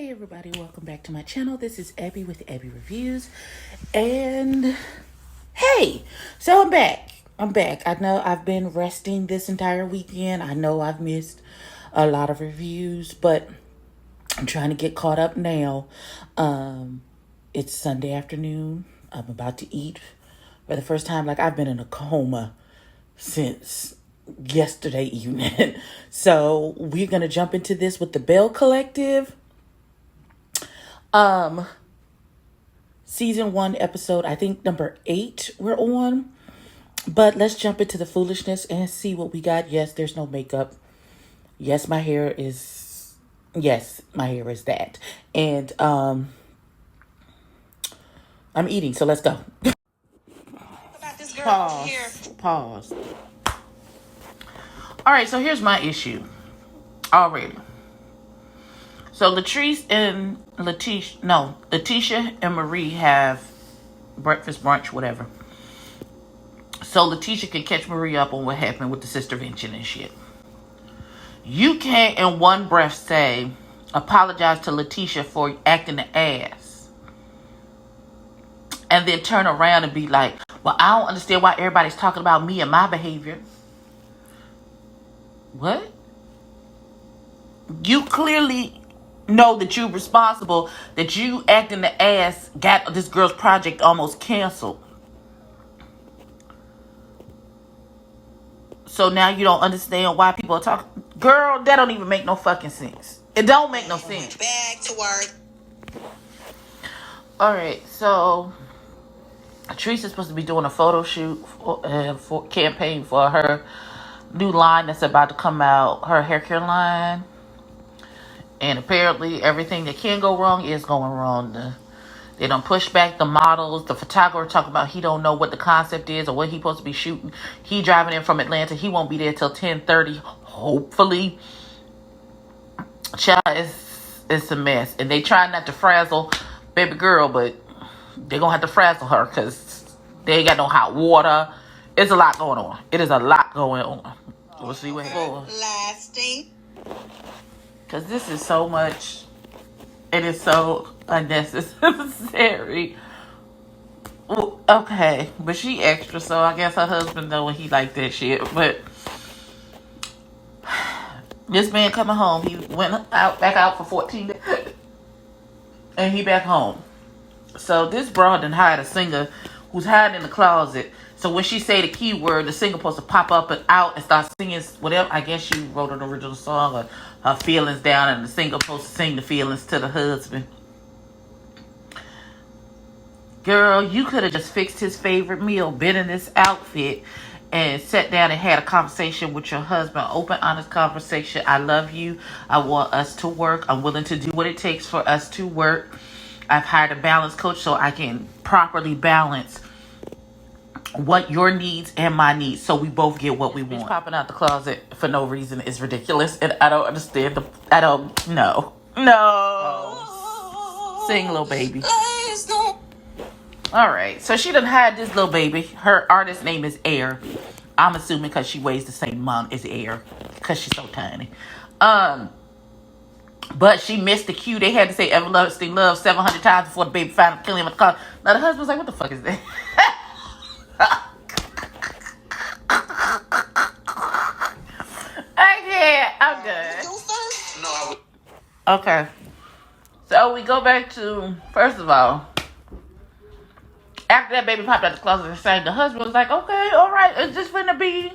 Hey everybody, welcome back to my channel. This is Abby with Abby Reviews. And hey, so I'm back. I know I've been resting this entire weekend. I know I've missed a lot of reviews, but I'm trying to get caught up now. It's Sunday afternoon. I'm about to eat for the first time. Like, I've been in a coma since yesterday evening. So we're gonna jump into this with the Belle Collective. Season 1 episode, I think number 8 we're on. But let's jump into the foolishness and see what we got. Yes, there's no makeup. Yes, my hair is that. And I'm eating, so let's go. About this girl here. Pause. All right, so here's my issue already. So Letitia and Marie have breakfast, brunch, whatever. So Letitia can catch Marie up on what happened with the sister vention and shit. You can't in one breath say, apologize to Letitia for acting the ass. And then turn around and be like, well, I don't understand why everybody's talking about me and my behavior. What? You clearly know that you're responsible, that you acting the ass got this girl's project almost canceled. So now you don't understand why people are talking. Girl, that don't even make no fucking sense. It don't make no sense. Back to work. Alright, so Teresa's supposed to be doing a photo shoot for campaign for her new line that's about to come out, her hair care line. And apparently everything that can go wrong is going wrong. They don't push back the models. The photographer talking about he don't know what the concept is or what he's supposed to be shooting. He driving in from Atlanta. He won't be there till 10:30. Hopefully. Child, it's a mess. And they try not to frazzle baby girl, but they're going to have to frazzle her because they ain't got no hot water. It's a lot going on. It is a lot going on. We'll see what happens. Lasting. Because this is so much. It is so unnecessary. Well, okay. But she extra, so I guess her husband know he like that shit. But this man coming home, he went back out for 14 days. And he back home. So this broad done hired a singer who's hiding in the closet. So when she say the keyword, the singer supposed to pop up and out and start singing whatever. I guess she wrote an original song or her feelings down, and the singer supposed to sing the feelings to the husband. Girl, you could have just fixed his favorite meal, been in this outfit, and sat down and had a conversation with your husband. Open, honest conversation. I love you. I want us to work. I'm willing to do what it takes for us to work. I've hired a balance coach so I can properly balance what your needs and my needs, so we both get what we want. Popping out the closet for no reason is ridiculous, and I don't understand. I don't know. No. Sing, little baby. All right, so she done had this little baby. Her artist name is Air. I'm assuming because she weighs the same amount as Air, because she's so tiny. But she missed the cue. They had to say everlasting love 700 times before the baby finally killed him in the car. Now the husband's like, what the fuck is that? I'm done. Okay. So we go back to, first of all, after that baby popped out the closet and sang, the husband was like, okay, all right, it's just finna be,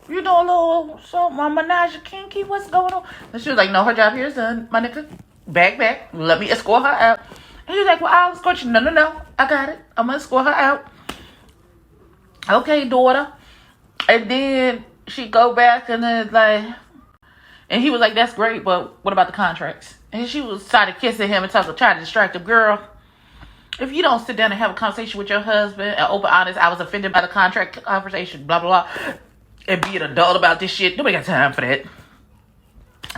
a little something, my menage kinky, what's going on? And she was like, no, her job here is done, my nigga. Back. Let me escort her out. And he was like, well, I'll escort you. No, I got it. I'm gonna escort her out. Okay, daughter. And then she go back and then like, and he was like, that's great, but what about the contracts? And she was started kissing him and trying to distract him. Girl, if you don't sit down and have a conversation with your husband and open honest, I was offended by the contract conversation, blah, blah, blah, and be an adult about this shit, nobody got time for that.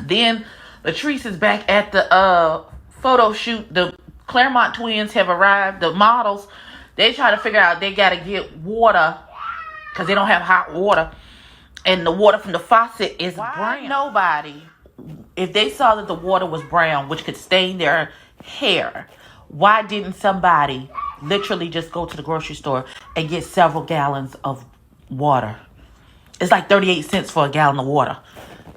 Then Latrice is back at the photo shoot. The Claremont twins have arrived. The models, they try to figure out they got to get water because they don't have hot water. And the water from the faucet is brown. Nobody if they saw that the water was brown, which could stain their hair, why didn't somebody literally just go to the grocery store and get several gallons of water? It's like 38 cents for a gallon of water.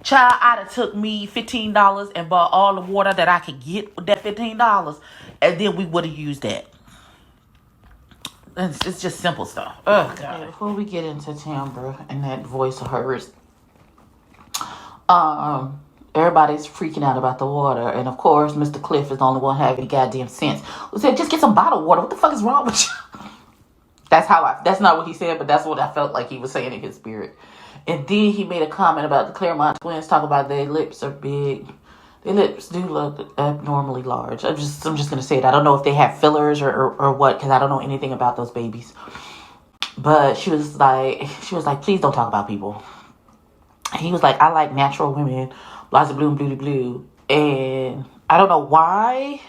Child, I'd have took me $15 and bought all the water that I could get with that $15, and then we would have used that. It's just simple stuff. Oh, God. Before we get into Tambra and that voice of hers, everybody's freaking out about the water, and of course, Mr. Cliff is the only one having goddamn sense. Who said, "Just get some bottled water." What the fuck is wrong with you? That's not what he said, but that's what I felt like he was saying in his spirit. And then he made a comment about the Claremont twins, talking about their lips are big. Their lips do look abnormally large. I'm just gonna say it. I don't know if they have fillers or what, because I don't know anything about those babies. But she was like, please don't talk about people. And he was like, I like natural women, blah, blue, blue, blue. And I don't know why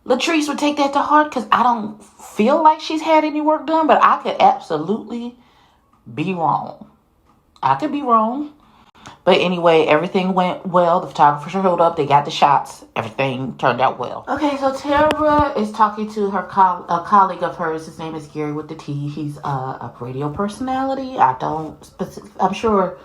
Latrice would take that to heart, because I don't feel like she's had any work done, but I could absolutely be wrong. I could be wrong. But anyway, everything went well. The photographer showed up. They got the shots. Everything turned out well. Okay, so Tara is talking to her a colleague of hers. His name is Gary with the T. He's a radio personality. I'm sure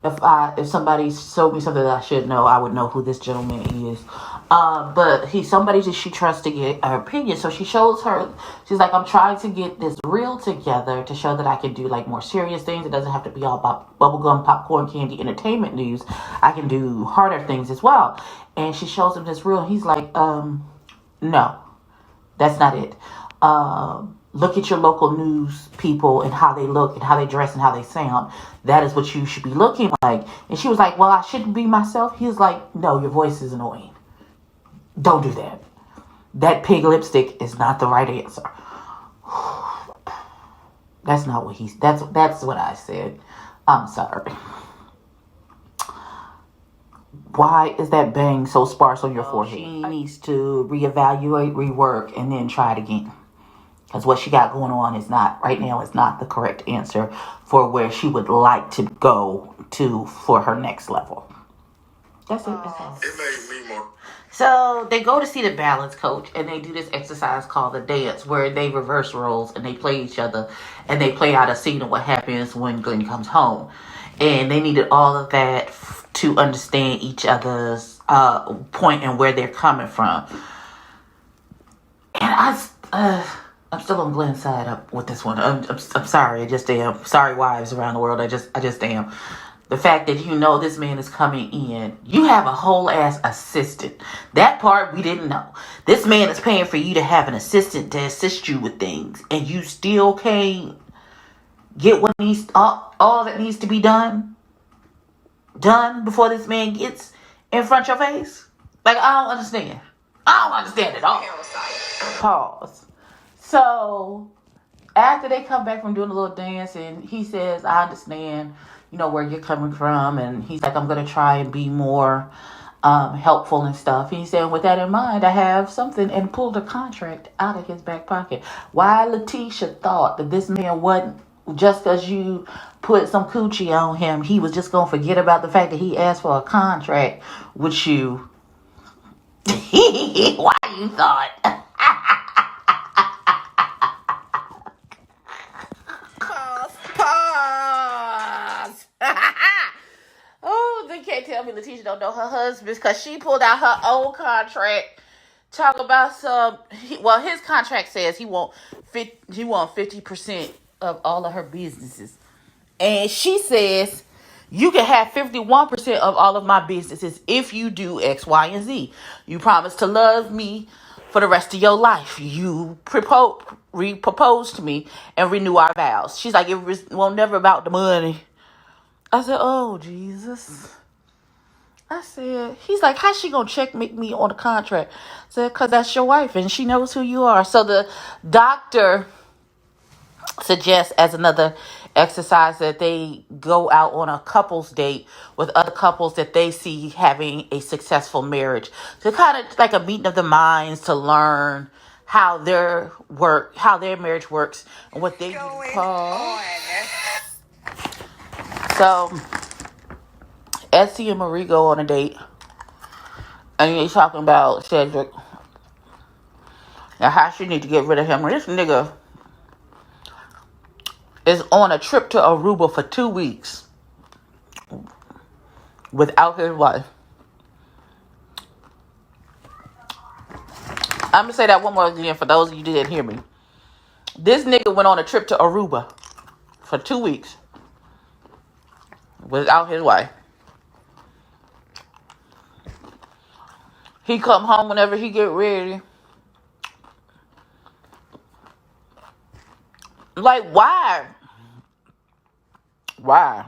if somebody showed me something that I should know, I would know who this gentleman is. But he's somebody that she trusts to get her opinion. So she shows her, she's like, I'm trying to get this reel together to show that I can do like more serious things. It doesn't have to be all about bubblegum, popcorn, candy, entertainment news. I can do harder things as well. And she shows him this reel. And he's like, no, that's not it. Look at your local news people and how they look and how they dress and how they sound. That is what you should be looking like. And she was like, well, I shouldn't be myself. He was like, no, your voice is annoying. Don't do that. That pig lipstick is not the right answer. That's not what that's what I said. I'm sorry. Why is that bang so sparse on your forehead? She needs to reevaluate, rework, and then try it again. Because what she got going on is not the correct answer for where she would like to go to for her next level. That's it. It made me more. So they go to see the balance coach, and they do this exercise called the dance, where they reverse roles and they play each other, and they play out a scene of what happens when Glenn comes home. And they needed all of that to understand each other's point and where they're coming from. And I'm still on Glenn's side up with this one. I'm sorry. I just am. Sorry, wives around the world. I just am. The fact that this man is coming in. You have a whole ass assistant. That part we didn't know. This man is paying for you to have an assistant to assist you with things, and you still can't get what all that needs to be done before this man gets in front of your face. Like, I don't understand. I don't understand at all. Pause. So, after they come back from doing a little dance, and he says, I understand, where you're coming from. And he's like, I'm going to try and be more helpful and stuff. He said, with that in mind, I have something, and pulled a contract out of his back pocket. Why Letitia thought that this man wasn't, just because you put some coochie on him, he was just going to forget about the fact that he asked for a contract with you. Why you thought? Pause. Oh, they can't tell me Letitia don't know her husband, because she pulled out her own contract. Talk about his contract says he want 50% of all of her businesses, and she says you can have 51% of all of my businesses if you do X, Y, and Z. You promise to love me for the rest of your life. You propose to me and renew our vows. She's like, it won't never about the money. I said, oh, Jesus. I said, he's like, how's she going to checkmate me on the contract? I said, because that's your wife and she knows who you are. So the doctor suggests as another exercise that they go out on a couples date with other couples that they see having a successful marriage. So kind of like a meeting of the minds to learn how their marriage works and what they do. So Essie and Marie go on a date. And they talking about Cedric. And how she need to get rid of him. This nigga is on a trip to Aruba for 2 weeks. Without his wife. I'm going to say that one more again for those of you who didn't hear me. This nigga went on a trip to Aruba for 2 weeks. Without his wife. He come home whenever he get ready. Like, why? Why?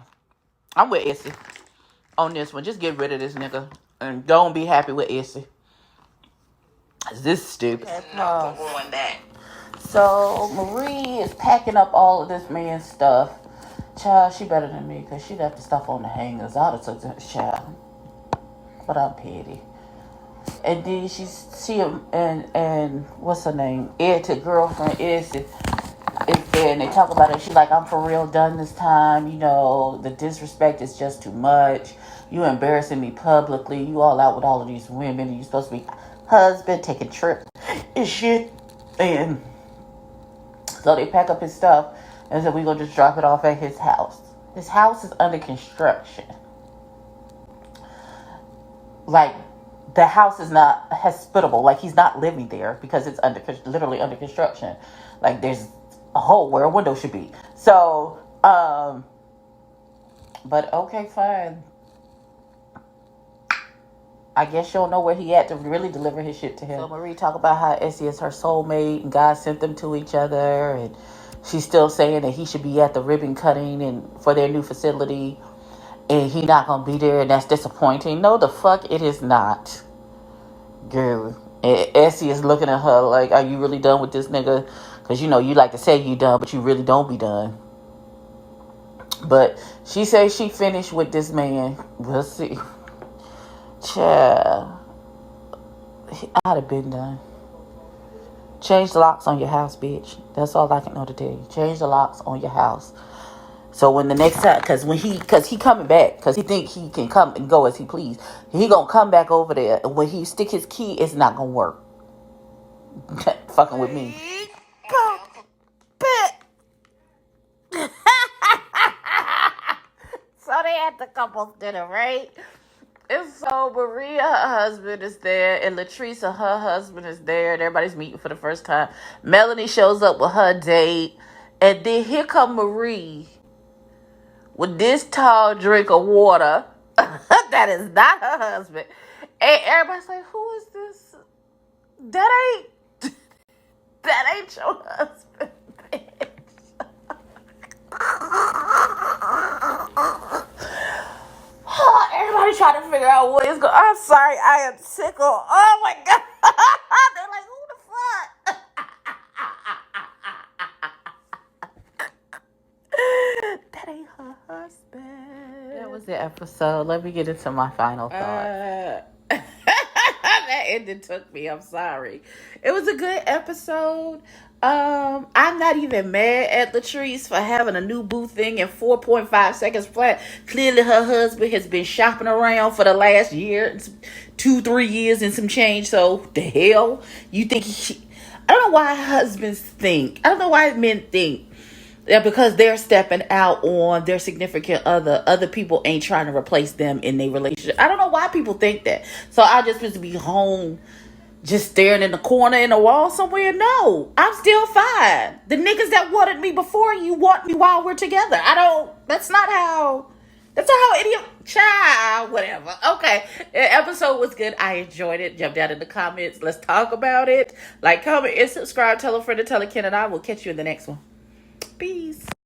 I'm with Essie on this one. Just get rid of this nigga. And don't be happy with Essie. This is stupid. So, Marie is packing up all of this man's stuff. Child, she better than me because she left the stuff on the hangers. I would have took that child. But I'm petty. And then she him and what's her name? Ed's girlfriend, Essie. Is there, and they talk about it. She's like, I'm for real done this time. You know, the disrespect is just too much. You embarrassing me publicly. You all out with all of these women. And you supposed to be husband, taking trips and shit. And so they pack up his stuff and said, we're going to just drop it off at his house. His house is under construction. Like, the house is not hospitable. Like, he's not living there because it's literally under construction. Like, there's a hole where a window should be. So, but okay, fine. I guess you'll know where he at to really deliver his shit to him. So Marie talk about how Essie is her soulmate and God sent them to each other, and she's still saying that he should be at the ribbon cutting and for their new facility, and he not gonna be there, and that's disappointing. No, the fuck it is not, girl. And Essie is looking at her like, are you really done with this nigga? Because, you know, you like to say you done, but you really don't be done. But she says she finished with this man. We'll see. Child. I'd have been done. Change the locks on your house, bitch. That's all I can know to tell you. Change the locks on your house. So when the next time, because he coming back, because he think he can come and go as he please. He gonna come back over there. And when he stick his key, it's not gonna work. Fucking with me. So they had the couples dinner, right? And so Maria, her husband, is there, and Latrice, her husband, is there, and everybody's meeting for the first time. Melanie shows up with her date, and then here come Marie with this tall drink of water. That is not her husband. And everybody's like, who is this? That ain't your husband, bitch. Everybody trying to figure out what is going on. I'm sorry, I am tickled. Oh my God. They're like, who the fuck? That ain't her husband. That was the episode. Let me get into my final thoughts. That ending took me. I'm sorry. It was a good episode. I'm not even mad at Latrice for having a new boo thing in 4.5 seconds flat. Clearly her husband has been shopping around for the last year, 2-3 years and some change. So the hell you think I don't know why husbands think. I don't know why men think that because they're stepping out on their significant other people ain't trying to replace them in their relationship. I don't know why people think that. So I just supposed to be home just staring in the corner in the wall somewhere? No, I'm still fine. The niggas that wanted me before you want me while we're together. That's not how any child, whatever. Okay, the episode was good. I enjoyed it. Jump down in the comments. Let's talk about it. Like, comment, and subscribe. Tell a friend to tell a kid, and I will catch you in the next one. Peace.